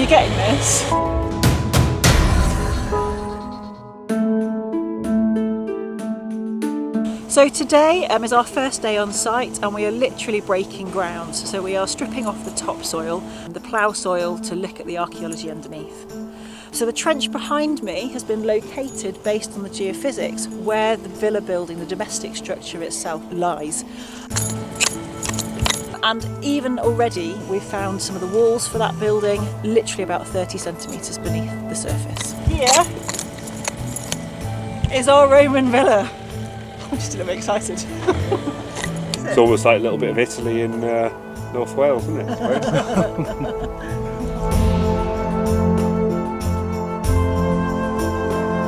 really getting this? So today is our first day on site and we are literally breaking ground. So we are stripping off the topsoil, the plough soil, to look at the archaeology underneath. So the trench behind me has been located based on the geophysics where the villa building, the domestic structure itself, lies. And even already we've found some of the walls for that building literally about 30 centimetres beneath the surface. Here is our Roman villa. I'm just a little bit excited. It's almost like a little bit of Italy in North Wales, isn't it? I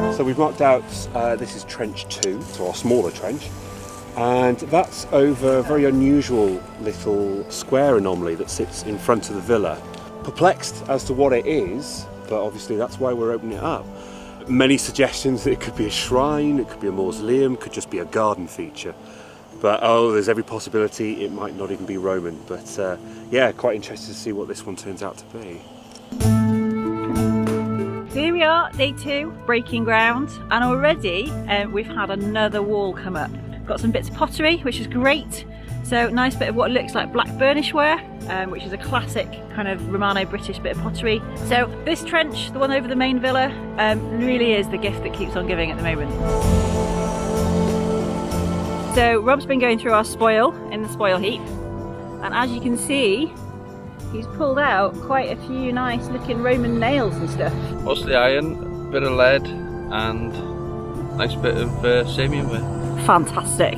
suppose. So we've marked out, this is trench 2, so our smaller trench, and that's over a very unusual little square anomaly that sits in front of the villa. Perplexed as to what it is, but obviously that's why we're opening it up. Many suggestions that it could be a shrine, it could be a mausoleum, could just be a garden feature. But there's every possibility it might not even be Roman. But yeah, quite interested to see what this one turns out to be. So here we are, day 2, breaking ground, and already we've had another wall come up. Got some bits of pottery, which is great. So nice bit of what looks like black burnish ware, which is a classic kind of Romano-British bit of pottery. So this trench, the one over the main villa, really is the gift that keeps on giving at the moment. So Rob's been going through our spoil in the spoil heap, and as you can see, he's pulled out quite a few nice looking Roman nails and stuff. Mostly iron, bit of lead, and nice bit of Samian ware. Fantastic.